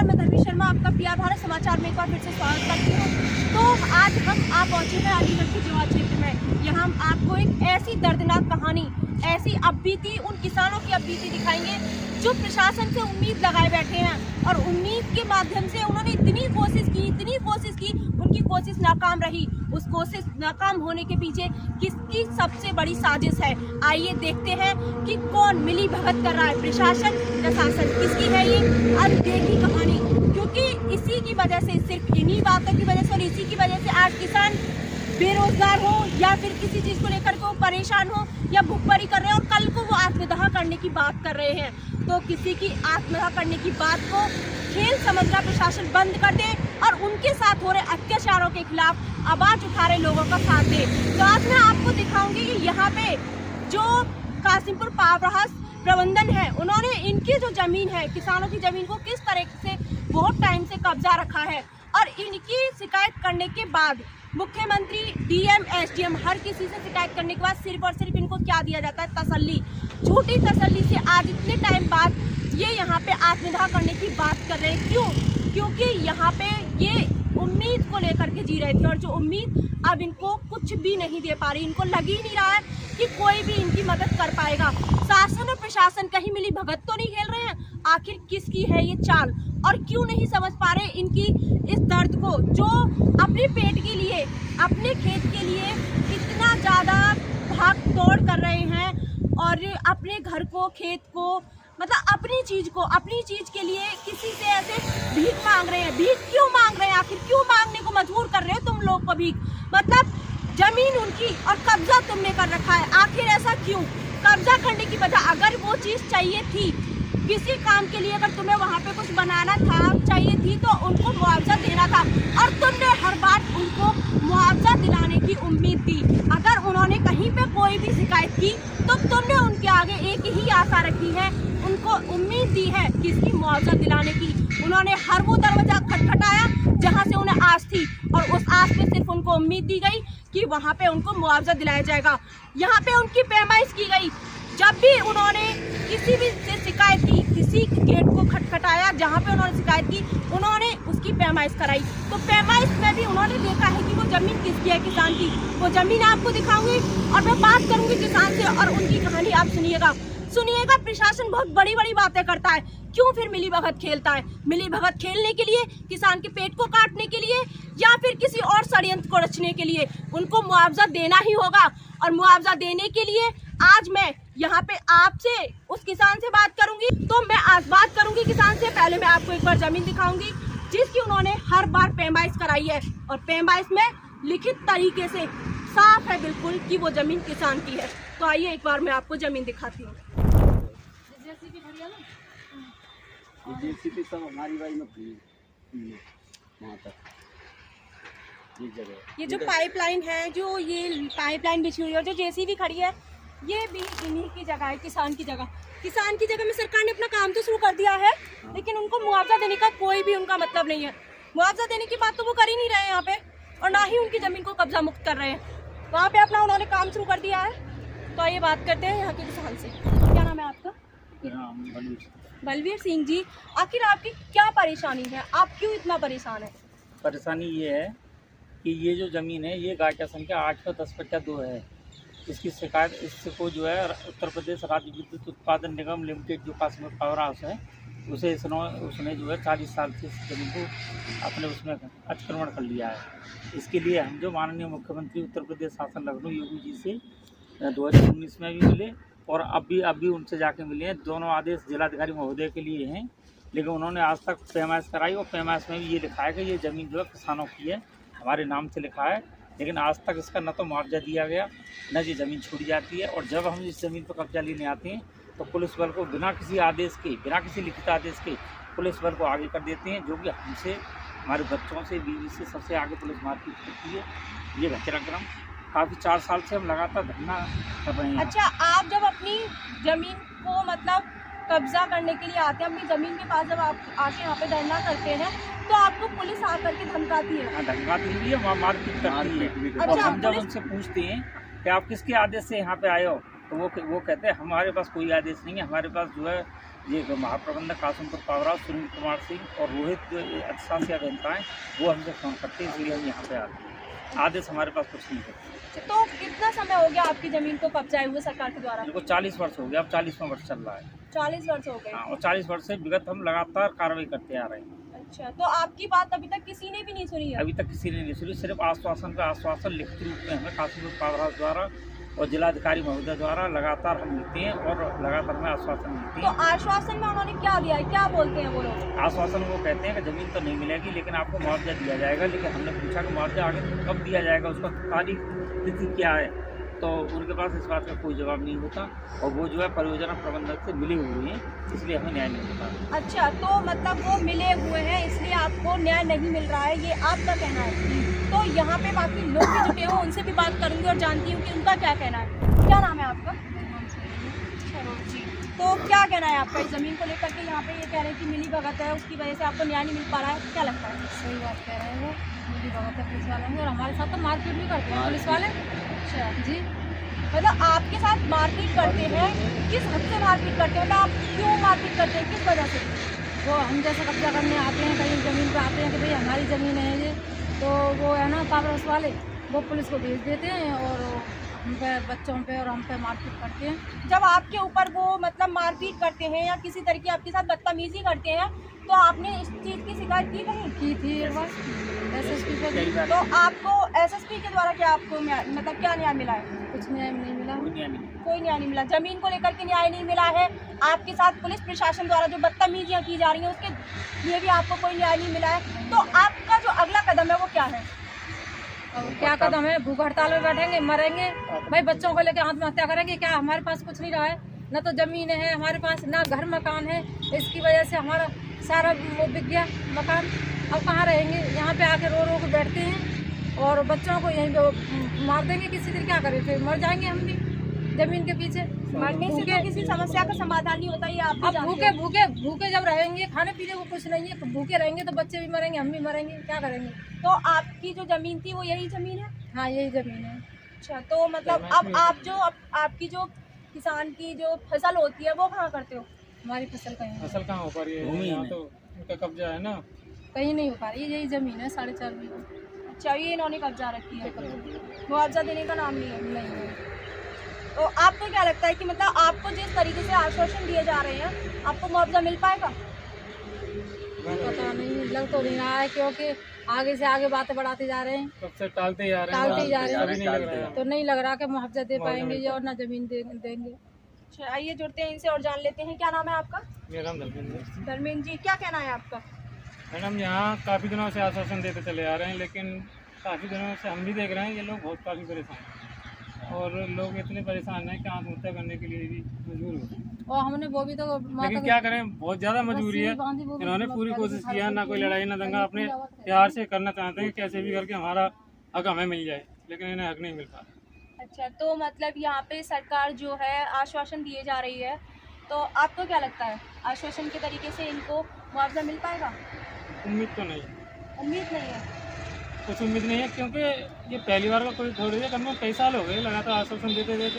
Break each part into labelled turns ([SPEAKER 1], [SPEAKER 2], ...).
[SPEAKER 1] नमस्कार, मैं धर्मी शर्मा आपका PR भारत समाचार में एक बार फिर से स्वागत करती हूँ। तो आज हम आप पहुँचे हैं अलीगढ़ के जवा क्षेत्र में। यहाँ हम आपको एक ऐसी दर्दनाक कहानी, ऐसी अपबीती, उन किसानों की अपबीती दिखाएंगे जो प्रशासन से उम्मीद लगाए बैठे हैं और उम्मीद के माध्यम से उन्होंने इतनी कोशिश की, उनकी कोशिश नाकाम रही। उस कोशिश नाकाम होने के पीछे किसकी सबसे बड़ी साजिश है, आइए देखते हैं कि कौन मिली भगत कर रहा है, प्रशासन प्रशासन किसकी है ये अनदेखी कहानी। क्योंकि इसी की वजह से, सिर्फ इन्हीं बातों की वजह से और इसी की वजह से आज किसान बेरोजगार हो या फिर किसी चीज को लेकर के वो परेशान हो या भुखमरी कर रहे हैं और कल को वो आत्मदाह करने की बात कर रहे हैं। तो किसी की आत्मदाह करने की बात को खेल समझना प्रशासन बंद कर दे और उनके साथ हो रहे अत्याचारों के खिलाफ आवाज उठा रहे लोगों का साथ दे। तो आज मैं आपको दिखाऊंगी कि यहाँ पे जो कासिमपुर पावरहाउस प्रबंधन है, उन्होंने इनकी जो जमीन है, किसानों की जमीन को किस तरह से बहुत टाइम से कब्जा रखा है और इनकी शिकायत करने के बाद मुख्यमंत्री, DM, SDM हर किसी से शिकायत करने के बाद सिर्फ और सिर्फ इनको क्या दिया जाता है, तसल्ली। झूठी तसल्ली से आज इतने टाइम बाद ये यहाँ पे आत्मदाह करने की बात कर रहे हैं। क्यों? क्योंकि यहाँ पे ये उम्मीद को लेकर के जी रहे थे और जो उम्मीद अब इनको कुछ भी नहीं दे पा रही। इनको लग ही नहीं रहा है कि कोई भी इनकी मदद कर पाएगा। शासन और प्रशासन कहीं मिली भगत तो नहीं खेल रहे हैं। आखिर किसकी है ये चाल और क्यों नहीं समझ पा रहे इनकी इस दर्द को, जो अपने पेट के लिए, अपने खेत के लिए इतना ज़्यादा भाग दौड़ कर रहे हैं और अपने घर को, खेत को, मतलब अपनी चीज़ के लिए किसी से ऐसे भीख मांग रहे हैं। भीख क्यों मांग रहे हैं? आखिर क्यों मांगने को मजबूर कर रहे हो तुम लोग को भीख? मतलब जमीन उनकी और कब्जा तुमने कर रखा है। आखिर ऐसा क्यों? कब्जा करने की वजह, अगर वो चीज़ चाहिए थी किसी काम के लिए, अगर तुम्हें वहाँ पे कुछ बनाना था, चाहिए थी, तो उनको मुआवजा देना था और तुमने हर बार उनको मुआवजा दिलाने की उम्मीद दी। अगर उन्होंने कहीं पे कोई भी शिकायत की तो तुमने उनके आगे एक ही आशा रखी है, उनको उम्मीद दी है किसकी, मुआवजा दिलाने की। उन्होंने हर वो दरवाजा खटखटाया जहाँ से उन्हें आस थी और उस आस में सिर्फ उनको उम्मीद दी गई कि वहाँ पे उनको मुआवजा दिलाया जाएगा। यहाँ पे उनकी पैमाइश की गई। जब भी उन्होंने किसी भी से शिकायत की, किसी गेट को खटखटाया जहाँ पे उन्होंने शिकायत की, उन्होंने उसकी पैमाइश कराई। तो पैमाइश में भी उन्होंने देखा है कि वो जमीन किसकी है, किसान की। वो जमीन आपको दिखाऊंगी और मैं बात करूंगी किसान से और उनकी कहानी आप सुनिएगा। प्रशासन बहुत बड़ी बड़ी बातें करता है, क्यों फिर मिली भगत खेलता है? मिली भगत खेलने के लिए, किसान के पेट को काटने के लिए या फिर किसी और षड्यंत्र को रचने के लिए? उनको मुआवजा देना ही होगा और मुआवजा देने के लिए आज मैं यहाँ पे आपसे उस किसान से बात करूंगी। तो मैं आज बात करूंगी किसान से। पहले मैं आपको एक बार जमीन दिखाऊंगी जिसकी उन्होंने हर बार पैमाइश कराई है और पैमाइश में लिखित तरीके से साफ है बिल्कुल कि वो जमीन किसान की है। तो आइए एक बार मैं आपको जमीन दिखाती हूँ।
[SPEAKER 2] सब हमारी बाई में वहाँ तक ये जगह,
[SPEAKER 1] ये जो पाइपलाइन है, जो ये पाइपलाइन बिछी हुई है और जो JCB खड़ी है, ये भी इन्हीं की जगह है, किसान की जगह। किसान की जगह में सरकार ने अपना काम तो शुरू कर दिया है, लेकिन उनको मुआवजा देने का कोई भी उनका मतलब नहीं है। मुआवजा देने की बात तो वो कर ही नहीं रहे हैं यहाँ पे और ना ही उनकी जमीन को कब्जा मुक्त कर रहे हैं। वहाँ पे अपना उन्होंने काम शुरू कर दिया है। तो आइए बात करते हैं यहाँ के किसान से। क्या नाम है आपका? बलवीर सिंह जी, आखिर आपकी क्या परेशानी है? आप क्यों इतना परेशान है?
[SPEAKER 2] परेशानी ये है कि ये जो ज़मीन है ये गाय का संख्या 8/10/2 है। इसकी शिकायत, इसको जो है उत्तर प्रदेश राज्य विद्युत उत्पादन निगम लिमिटेड, जो कासिमपुर पावर हाउस है, उसने जो है 40 साल से इस जमीन को अपने उसमें अतिक्रमण कर लिया है। इसके लिए हम जो माननीय मुख्यमंत्री उत्तर प्रदेश शासन लखनऊ योगी जी से 2019 में भी मिले और अब भी उनसे जाके मिले हैं। दोनों आदेश जिलाधिकारी महोदय के लिए हैं, लेकिन उन्होंने आज तक पैमाइश कराई और पैमाइश में भी ये लिखा है कि ये ज़मीन जो है किसानों की है, हमारे नाम से लिखा है, लेकिन आज तक इसका न तो मुआवजा दिया गया, न ये ज़मीन छोड़ी जाती है। और जब हम इस ज़मीन पर कब्जा लेने आते हैं तो पुलिस बल को बिना किसी आदेश के, बिना किसी लिखित आदेश के पुलिस बल को आगे कर देते हैं, जो कि हमसे, हमारे बच्चों से, बीवी से, सबसे आगे पुलिस मारपीट करती है। ये घटनाक्रम काफ़ी 4 साल से हम लगातार धरना कर रहे हैं।
[SPEAKER 1] अच्छा, आप जब अपनी ज़मीन को मतलब कब्जा करने के लिए आते हैं, अपनी ज़मीन के पास जब आप आके यहाँ पे धरना करते हैं, तो आपको पुलिस आकर के धमकाती है?
[SPEAKER 2] हाँ, धमकाती भी है, मारपीट करती है। और हम जब उनसे पूछते हैं कि आप किसके आदेश से यहाँ पे आए हो, तो वो कहते हैं हमारे पास कोई आदेश नहीं है, हमारे पास जो है ये महाप्रबंधक कासिमपुर पावर हाउस सुनील कुमार सिंह और रोहित जो अक्षांश अभियंता हैं वो हमसे फ़ोन करते हैं, इसलिए हम यहाँ पे आते हैं। आदेश हमारे पास कुछ नहीं है।
[SPEAKER 1] तो कितना समय हो गया आपकी ज़मीन को कब्जाए हुए सरकार के द्वारा?
[SPEAKER 2] मेरे को 40 वर्ष हो गया, अब 40वां वर्ष चल रहा है।
[SPEAKER 1] 40 वर्ष हो गए।
[SPEAKER 2] हाँ, और 40 वर्ष से विगत हम लगातार कार्रवाई करते आ रहे हैं।
[SPEAKER 1] अच्छा, तो आपकी बात अभी तक किसी ने भी नहीं सुनी है?
[SPEAKER 2] अभी तक किसी ने नहीं सुनी, सिर्फ आश्वासन का आश्वासन लिखित रूप में हमें कासिमपुर पावर हाउस द्वारा और जिलाधिकारी महोदय द्वारा लगातार हम लिखते हैं और लगातार हमें आश्वासन मिलते
[SPEAKER 1] तो
[SPEAKER 2] हैं।
[SPEAKER 1] आश्वासन में उन्होंने क्या दिया है, क्या बोलते हैं वो लोग?
[SPEAKER 2] आश्वासन वो कहते हैं कि ज़मीन तो नहीं मिलेगी लेकिन आपको मुआवजा दिया जाएगा, लेकिन हमने पूछा कि मुआवजा आगे कब दिया जाएगा, उसका तारीख तिथि क्या है, तो उनके पास इस बात का कोई जवाब नहीं होता और वो जो है परियोजना प्रबंधक से मिले हुए हैं, इसलिए हमें न्याय नहीं मिलता।
[SPEAKER 1] अच्छा, तो मतलब वो मिले हुए हैं इसलिए आपको न्याय नहीं मिल रहा है, ये आपका कहना है। तो यहाँ पे बाकी लोग भी जुटे हों, उनसे भी बात करूँगी और जानती हूँ कि उनका क्या कहना है। क्या नाम है आपका? जी, तो क्या कहना है आपका इस ज़मीन को लेकर के? यहाँ पे ये कह रहे हैं कि मिली भगत है, उसकी वजह से आपको न्याय नहीं मिल पा रहा है, क्या लगता है?
[SPEAKER 3] सही बात कह रहे हैं, मिली भगत है पुलिस वालों ने और हमारे साथ तो मारपीट भी करते हैं पुलिस वाले।
[SPEAKER 1] अच्छा
[SPEAKER 3] जी,
[SPEAKER 1] मतलब आपके साथ मारपीट करते हैं, किस हद से मारपीट करते हैं? मतलब आप क्यों मारपीट करते हैं, किस वजह से?
[SPEAKER 3] वो हम जैसे कब्जा करने आते हैं, कहीं ज़मीन पे आते हैं कि भाई हमारी ज़मीन है ये, तो वो है ना पावर हाउस वाले, वो पुलिस को भेज देते हैं और हम पे बच्चों पे और हम पे मारपीट करते हैं।
[SPEAKER 1] जब आपके ऊपर वो मतलब मारपीट करते हैं या किसी तरह की आपके साथ बदतमीजी करते हैं तो आपने इस चीज़ की शिकायत की कहीं?
[SPEAKER 3] की थी एक बार SSP पे भी,
[SPEAKER 1] तो आपको SSP के द्वारा क्या आपको मतलब क्या न्याय मिला है?
[SPEAKER 3] कुछ न्याय नहीं मिला।
[SPEAKER 2] कोई न्याय नहीं।
[SPEAKER 1] कोई न्याय नहीं मिला, जमीन को लेकर के न्याय नहीं मिला है। आपके साथ पुलिस प्रशासन द्वारा जो बदतमीजियाँ की जा रही हैं उसके लिए भी आपको कोई न्याय नहीं मिला है। तो आपका जो अगला कदम है वो क्या है?
[SPEAKER 3] अब क्या कदम है, भूख हड़ताल में बैठेंगे, मरेंगे भाई, बच्चों को लेकर आत्महत्या करेंगे क्या? हमारे पास कुछ नहीं रहा है, न तो ज़मीन है हमारे पास, ना घर मकान है, इसकी वजह से हमारा सारा वो बिक गया मकान। अब कहाँ रहेंगे? यहाँ पे आके रो रो के बैठते हैं और बच्चों को यहीं पे मार देंगे किसी दिन, क्या करें? फिर मर जाएंगे हम भी ज़मीन के पीछे।
[SPEAKER 1] मरने से तो किसी समस्या का समाधान नहीं होता, ये आप भी
[SPEAKER 3] अब
[SPEAKER 1] जानते
[SPEAKER 3] भूखे
[SPEAKER 1] हो।
[SPEAKER 3] भूखे भूखे जब रहेंगे, खाने पीने को कुछ नहीं है, भूखे रहेंगे तो बच्चे भी मरेंगे, हम भी मरेंगे, क्या करेंगे?
[SPEAKER 1] तो आपकी जो जमीन थी वो यही जमीन है?
[SPEAKER 3] हाँ, यही ज़मीन है।
[SPEAKER 1] अच्छा, तो मतलब अब आप जो आपकी जो किसान की जो फसल होती है वो कहाँ करते हो?
[SPEAKER 3] हमारी फसल कहीं नहीं,
[SPEAKER 4] फसल कहाँ हो पा रही है?
[SPEAKER 2] भूमि
[SPEAKER 4] यहाँ
[SPEAKER 2] में।
[SPEAKER 4] तो उनका कब्जा है ना।
[SPEAKER 3] कहीं नहीं हो पा रही है, यही ज़मीन है 4.5 बीघा।
[SPEAKER 1] अच्छा, ये इन्होंने कब्जा रखी है, मुआवजा देने का नाम नहीं है।
[SPEAKER 3] नहीं है।
[SPEAKER 1] तो आपको क्या लगता है कि मतलब आपको जिस तरीके से आश्वासन दिए जा रहे हैं आपको मुआवजा मिल पाएगा?
[SPEAKER 3] पता नहीं, लग तो नहीं रहा है क्योंकि आगे से आगे बातें बढ़ाते जा रहे हैं,
[SPEAKER 4] कब से टालते जा रहे हैं,
[SPEAKER 3] टालते जा रहे हैं।
[SPEAKER 4] अभी नहीं लग रहा है।
[SPEAKER 3] तो नहीं लग रहा कि मुआवजा दे पाएंगे ये और ना ज़मीन देंगे।
[SPEAKER 1] अच्छा, आइए जुड़ते हैं इनसे और जान लेते हैं। क्या नाम है आपका?
[SPEAKER 4] मेरा नाम धर्मेंद्र है।
[SPEAKER 1] धर्मेंद्र जी, क्या कहना है आपका?
[SPEAKER 4] मैडम, यहाँ काफ़ी दिनों से आश्वासन देते चले आ रहे हैं, लेकिन काफ़ी दिनों से हम भी देख रहे हैं ये लोग बहुत काफ़ी परेशान हैं और लोग इतने परेशान हैं कि आत्महत्या करने के लिए भी मजबूर हो गए।
[SPEAKER 3] और हमने वो भी तो
[SPEAKER 4] लेकिन क्या करें, बहुत ज़्यादा मजबूरी है। इन्होंने पूरी कोशिश किया, ना कोई लड़ाई ना दंगा, अपने प्यार से करना चाहते हैं कैसे भी करके हमारा हक हमें मिल जाए, लेकिन इन्हें हक नहीं मिल पा रहा।
[SPEAKER 1] अच्छा, तो मतलब यहाँ पे सरकार जो है आश्वासन दिए जा रही है, तो आपको क्या लगता है आश्वासन के तरीके से इनको मुआवजा मिल पाएगा?
[SPEAKER 4] उम्मीद तो नहीं,
[SPEAKER 1] उम्मीद नहीं है।
[SPEAKER 4] कुछ उम्मीद नहीं है, क्योंकि ये पहली बार का कोई थोड़ी है, कम से कम कई साल हो गए लगातार आश्वासन देते हुए।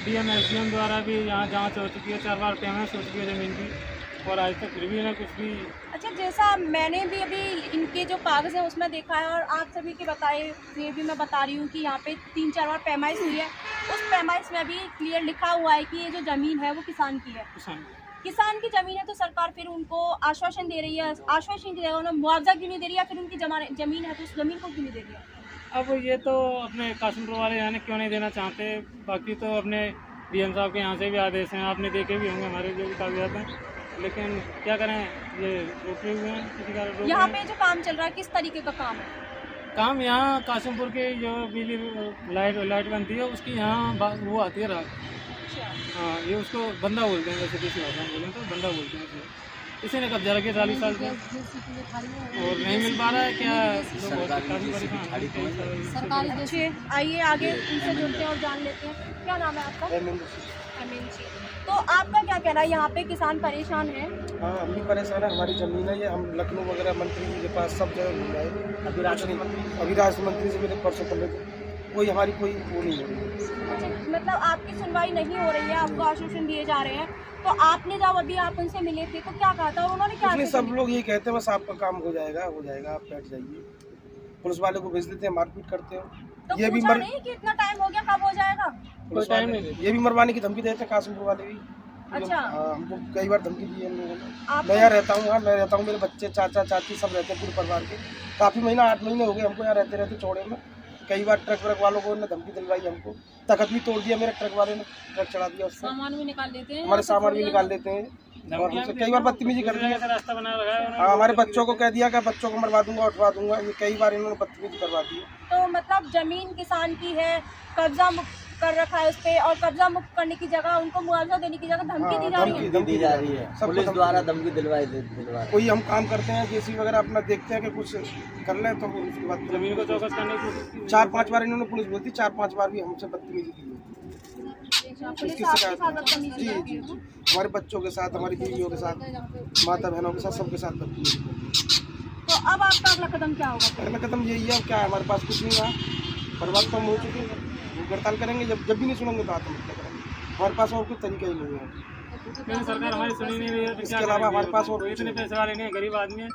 [SPEAKER 4] DM SDM द्वारा भी यहाँ जांच हो चुकी है, 4 बार पेमेंट हो चुकी है ज़मीन की, और आज तक फिर भी इन्हें कुछ भी।
[SPEAKER 1] अच्छा, जैसा मैंने भी अभी इनके जो कागज़ हैं उसमें देखा है और आप सभी के बताए ये भी मैं बता रही हूँ कि यहाँ पे 3-4 बार पैमाइश हुई है। उस पैमाइश में भी क्लियर लिखा हुआ है कि ये जो ज़मीन है वो किसान की है। किसान की ज़मीन है तो सरकार फिर उनको आश्वासन दे रही है, आश्वासन दे रही है, उन्हें मुआवजा क्यों नहीं दे रही है? फिर उनकी ज़मीन है तो उस ज़मीन को क्यों नहीं दे रही है?
[SPEAKER 4] अब ये तो अपने कासिमपुर वाले यानी क्यों नहीं देना चाहते, बाकी तो अपने DM साहब के यहाँ से भी आदेश हैं, आपने देखे भी होंगे हमारे जो भी कागजात हैं, लेकिन क्या करें, ये रोके हुए हैं किसी कारण।
[SPEAKER 1] यहाँ पे जो काम चल रहा है किस तरीके का काम है?
[SPEAKER 4] काम यहाँ कासिमपुर के जो बिजली लाइट बनती है उसकी यहाँ वो आती है रात। हाँ, ये उसको बंदा बोलते हैं, वैसे किसी भाषा में बोलें तो बंदा बोलते हैं। इसी ने कब्जा रखे 40 साल से और नहीं मिल पा रहा है क्या? काफ़ी परेशान।
[SPEAKER 3] सरकारी
[SPEAKER 1] अच्छे, आइए आगे इनसे जुड़ते हैं और जान लेते हैं। क्या नाम है आपका? अमीन जी, तो आपका क्या कहना है, यहाँ पे किसान परेशान हैं?
[SPEAKER 5] हाँ, हम भी परेशान है। हमारी ज़मीन है ये, हम लखनऊ वगैरह मंत्री जी के पास सब जगह घूम रहे हैं, अभी राष्ट्र मंत्री से मेरे परसों पहले कोई हमारी कोई वो नहीं हो रही है।
[SPEAKER 1] अच्छा, मतलब आपकी सुनवाई नहीं हो रही है, आपको आश्वासन दिए जा रहे हैं, तो आपने जब अभी आप उनसे मिले थे तो क्या कहा था, उन्होंने क्या
[SPEAKER 5] इसलिए
[SPEAKER 1] कहा?
[SPEAKER 5] सब लोग यही कहते हैं बस आपका काम हो जाएगा आप बैठ जाइए। पुलिस वाले को भेज देते हैं, मारपीट करते हो।
[SPEAKER 1] तो
[SPEAKER 5] ये भी
[SPEAKER 1] पूछा नहीं कि इतना टाइम हो गया, कब हो जाएगा?
[SPEAKER 5] पुलिस
[SPEAKER 4] टाइम
[SPEAKER 5] वाले
[SPEAKER 4] नहीं
[SPEAKER 5] ये भी मरवाने की धमकी देते हैं, कासिमपुर वाले भी।
[SPEAKER 1] अच्छा।
[SPEAKER 5] हाँ, हमको कई बार धमकी दी है इन लोगों ने।
[SPEAKER 1] आप
[SPEAKER 5] मैं यहाँ रहता हूँ, हाँ मैं रहता हूँ, मेरे बच्चे चाचा चाची सब रहते हैं पूरे परिवार के। काफ़ी महीना 8 महीने हो गए हमको यहाँ रहते चौड़े में। कई बार ट्रक व्रक वालों को ने धमकी दिलवाई हमको, तखत भी तोड़ दिया मेरे ट्रक वाले ने, ट्रक चढ़ा दिया उससे,
[SPEAKER 3] सामान भी निकाल लेते हैं,
[SPEAKER 5] हमारे सामान भी निकाल लेते हैं और हमसे कई बार बदतमीजी कर दी है।
[SPEAKER 4] रास्ता बना रखा है
[SPEAKER 5] हाँ, हमारे बच्चों को कह दिया कि बच्चों को मरवा दूंगा उठवा दूंगा, ये कई बार इन्होंने बदतमीजी करवा दी है।
[SPEAKER 1] तो मतलब जमीन किसान की है, कब्जा मुक्त कर रखा है उस पे, और कब्जा मुक्त करने की जगह उनको मुआवजा देने की जगह धमकी दी जा रही है।
[SPEAKER 5] धमकी दी जा रही है,
[SPEAKER 6] पुलिस द्वारा धमकी दिलवा
[SPEAKER 5] कोई हम काम करते हैं जेसी वगैरह अपना देखते हैं कि कुछ कर लें तो उसके बाद
[SPEAKER 4] जमीन को चौकस करने की
[SPEAKER 5] 4-5 बार इन्होंने पुलिस बोलती, 4-5 बार भी हमसे बदतमीजी की है।
[SPEAKER 1] पुलिस
[SPEAKER 5] इसकी
[SPEAKER 1] आपके
[SPEAKER 5] शिकायत
[SPEAKER 1] साथ बदतमीजी
[SPEAKER 5] जी
[SPEAKER 1] करती
[SPEAKER 5] जी
[SPEAKER 1] है।
[SPEAKER 5] जी, हमारे बच्चों के साथ, हमारी बीवियों के साथ, माता बहनों के साथ, सबके साथ बदतमीजी करती है।
[SPEAKER 1] तो अब आपका अगला कदम क्या होगा?
[SPEAKER 5] पहला कदम यही है, क्या है हमारे पास कुछ नहीं रहा, बर्बाद तो हम हो चुके हैं। वो हड़ताल करेंगे, जब भी नहीं सुनेंगे तो आत्महत्या करेंगे। हमारे पास और कोई तरीका ही नहीं है।
[SPEAKER 4] लेकिन सरकार हमारी सुनी नहीं रही है, तो
[SPEAKER 5] इसके
[SPEAKER 4] क्या
[SPEAKER 5] अलावा हमारे पास और
[SPEAKER 4] करेंगे? इतने पैसे वाले नहीं है, गरीब आदमी है।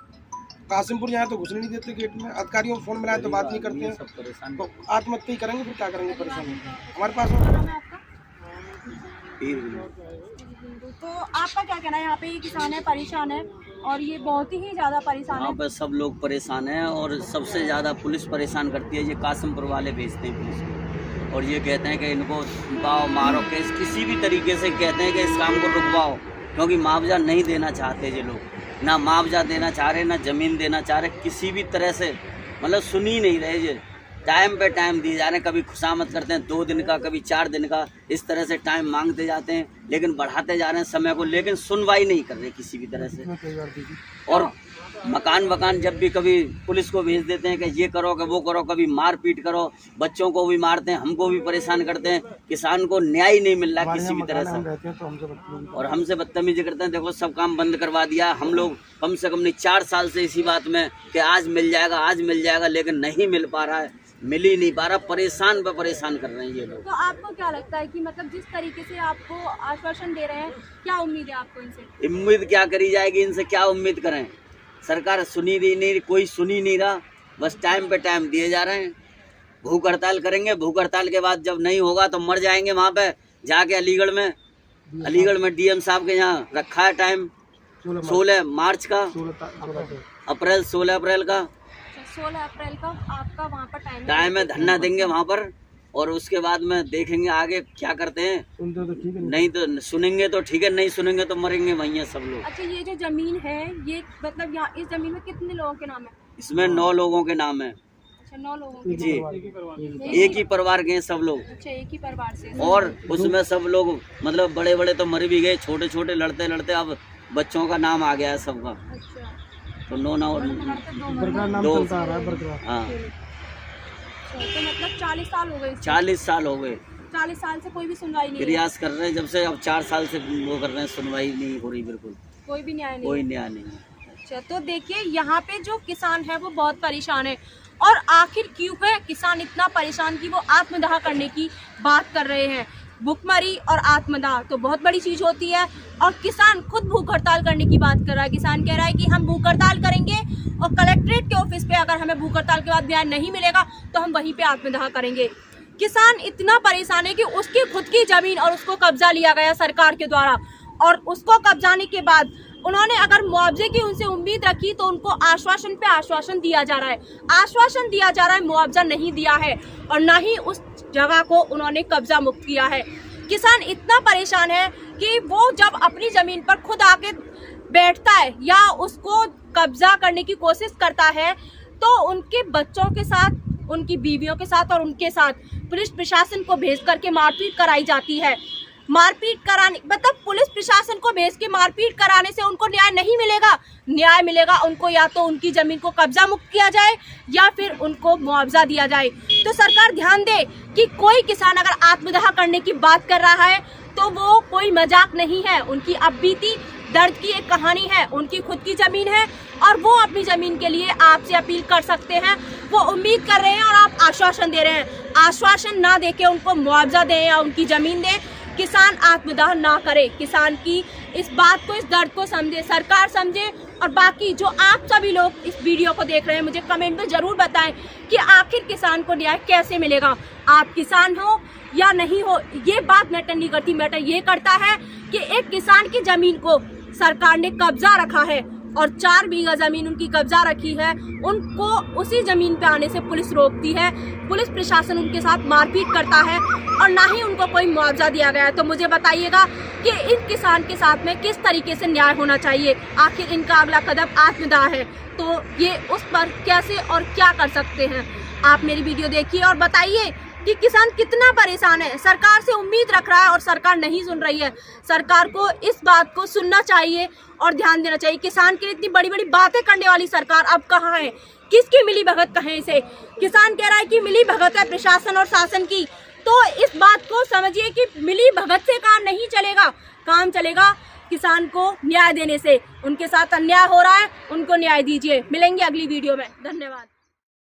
[SPEAKER 5] कासिमपुर यहाँ तो घुसने नहीं देते गेट में, अधिकारियों को फोन मिलाए तो बात नहीं करते हैं, तो आत्महत्या ही करेंगे, फिर क्या करेंगे, परेशानी हमारे पास और
[SPEAKER 1] नाम है आपका? तो आपका क्या कहना है, यहाँ पे ये किसान है परेशान है और ये बहुत ही ज़्यादा परेशान है?
[SPEAKER 6] यहाँ पर सब लोग परेशान हैं और सबसे ज़्यादा पुलिस परेशान करती है। ये कासिमपुर वाले भेजते हैं पुलिस को और ये कहते हैं कि इनको रुकाओ, मारो, केस किसी भी तरीके से कहते हैं कि इस काम को रुकवाओ, क्योंकि मुआवजा नहीं देना चाहते ये लोग, ना मुआवजा देना चाह रहे, ना ज़मीन देना चाह रहे, किसी भी तरह से मतलब सुन ही नहीं रहे। ये टाइम पे टाइम दिए जा रहे हैं, कभी खुशामद करते हैं 2 दिन का, कभी 4 दिन का, इस तरह से टाइम मांगते जाते हैं, लेकिन बढ़ाते जा रहे हैं समय को, लेकिन सुनवाई नहीं कर रहे किसी भी तरह से। और मकान जब भी कभी पुलिस को भेज देते हैं कि ये करो कि वो करो, कभी मार पीट करो, बच्चों को भी मारते हैं, हमको भी परेशान करते हैं, किसान को न्याय नहीं मिल रहा किसी भी तरह से और हमसे बदतमीजी करते हैं। देखो सब काम बंद करवा दिया, हम लोग कम से कम नहीं 4 साल से इसी बात में कि आज मिल जाएगा, लेकिन नहीं मिल पा रहा है, मिल ही नहीं पा रहा, परेशान पे परेशान कर रहे हैं ये लोग।
[SPEAKER 1] तो आपको क्या लगता है कि मतलब जिस तरीके से आपको आश्वासन दे रहे हैं, क्या उम्मीद है आपको इनसे?
[SPEAKER 6] उम्मीद क्या करी जाएगी इनसे, क्या उम्मीद करें, सरकार सुनी नहीं, कोई सुनी नहीं रहा, बस टाइम पे टाइम दिए जा रहे हैं। भूख हड़ताल करेंगे, भूख हड़ताल के बाद जब नहीं होगा तो मर जाएंगे वहाँ पे जाके अलीगढ़ में डीएम साहब के यहाँ रखा है टाइम 16 मार्च का, 16 अप्रैल का
[SPEAKER 1] 16 अप्रैल का आपका वहाँ पर
[SPEAKER 6] टाइम है, धरना देंगे वहाँ पर और उसके बाद में देखेंगे आगे क्या करते हैं। नहीं तो सुनेंगे तो ठीक है, नहीं सुनेंगे तो मरेंगे वहीं है सब लोग।
[SPEAKER 1] अच्छा, ये जो जमीन है ये मतलब यहाँ इस जमीन में कितने लोगों के नाम है?
[SPEAKER 6] इसमें 9 लोगों के नाम है।
[SPEAKER 1] अच्छा, 9 लोगों के
[SPEAKER 6] जी,
[SPEAKER 1] नाम।
[SPEAKER 6] एक ही परिवार के हैं सब लोग
[SPEAKER 1] अच्छा, एक ही परिवार से।
[SPEAKER 6] और उसमें सब लोग मतलब बड़े तो मर भी गए, छोटे लड़ते अब बच्चों का नाम आ गया है सबका।
[SPEAKER 1] अच्छा,
[SPEAKER 6] तो 9
[SPEAKER 5] दो
[SPEAKER 6] हाँ
[SPEAKER 1] तो मतलब 40 साल हो गए?
[SPEAKER 6] 40 साल हो गए,
[SPEAKER 1] 40 साल से कोई भी सुनवाई नहीं है?
[SPEAKER 6] प्रयास कर रहे हैं जब से, अब 4 साल से वो कर रहे हैं, सुनवाई नहीं हो रही, बिल्कुल
[SPEAKER 1] कोई भी न्याय नहीं?
[SPEAKER 6] कोई न्याय नहीं।
[SPEAKER 1] अच्छा, तो देखिए यहाँ पे जो किसान है वो बहुत परेशान है और आखिर क्यों है किसान इतना परेशान कि वो आत्मदाह करने की बात कर रहे हैं। भूखमरी और आत्मदाह तो बहुत बड़ी चीज़ होती है और किसान खुद भूख हड़ताल करने की बात कर रहा है। किसान कह रहा है कि हम भूख हड़ताल करेंगे और कलेक्ट्रेट के ऑफिस पे अगर हमें भूख हड़ताल के बाद न्याय नहीं मिलेगा तो हम वहीं पे आत्मदाह करेंगे। किसान इतना परेशान है कि उसकी खुद की ज़मीन और उसको कब्जा लिया गया सरकार के द्वारा और उसको कब्जाने के बाद उन्होंने अगर मुआवजे की उनसे उम्मीद रखी तो उनको आश्वासन पे आश्वासन दिया जा रहा है, मुआवजा नहीं दिया है और ना ही उस जगह को उन्होंने कब्जा मुक्त किया है। किसान इतना परेशान है कि वो जब अपनी ज़मीन पर खुद आके बैठता है या उसको कब्जा करने की कोशिश करता है तो उनके बच्चों के साथ, उनकी बीवियों के साथ और उनके साथ पुलिस प्रशासन को भेज करके मारपीट कराई जाती है। मारपीट कराने मतलब पुलिस प्रशासन को भेज के मारपीट कराने से उनको न्याय नहीं मिलेगा। न्याय मिलेगा उनको या तो उनकी ज़मीन को कब्जा मुक्त किया जाए या फिर उनको मुआवजा दिया जाए। तो सरकार ध्यान दे कि कोई किसान अगर आत्मदाह करने की बात कर रहा है तो वो कोई मजाक नहीं है, उनकी अब बीती दर्द की एक कहानी है, उनकी खुद की ज़मीन है और वो अपनी ज़मीन के लिए आपसे अपील कर सकते हैं। वो उम्मीद कर रहे हैं और आप आश्वासन दे रहे हैं। आश्वासन ना देके उनको मुआवजा दें या उनकी ज़मीन दें। किसान आत्मदाह ना करे, किसान की इस बात को, इस दर्द को समझे, सरकार समझे। और बाकी जो आप सभी लोग इस वीडियो को देख रहे हैं, मुझे कमेंट में ज़रूर बताएं कि आखिर किसान को न्याय कैसे मिलेगा। आप किसान हो या नहीं हो, ये बात मैटर नहीं करती। मैटर ये करता है कि एक किसान की ज़मीन को सरकार ने कब्जा रखा है और 4 बीघा ज़मीन उनकी कब्जा रखी है, उनको उसी ज़मीन पे आने से पुलिस रोकती है, पुलिस प्रशासन उनके साथ मारपीट करता है और ना ही उनको कोई मुआवजा दिया गया है। तो मुझे बताइएगा कि इन किसान के साथ में किस तरीके से न्याय होना चाहिए। आखिर इनका अगला कदम आत्मदाह है, तो ये उस पर कैसे और क्या कर सकते हैं। आप मेरी वीडियो देखिए और बताइए कि किसान कितना परेशान है, सरकार से उम्मीद रख रहा है और सरकार नहीं सुन रही है। सरकार को इस बात को सुनना चाहिए और ध्यान देना चाहिए। किसान के लिए इतनी बड़ी बड़ी बातें करने वाली सरकार अब कहाँ है, किसकी मिली भगत कहें इसे। किसान कह रहा है कि मिली भगत है प्रशासन और शासन की, तो इस बात को समझिए कि मिली भगत से काम नहीं चलेगा, काम चलेगा किसान को न्याय देने से। उनके साथ अन्याय हो रहा है, उनको न्याय दीजिए। मिलेंगे अगली वीडियो में, धन्यवाद।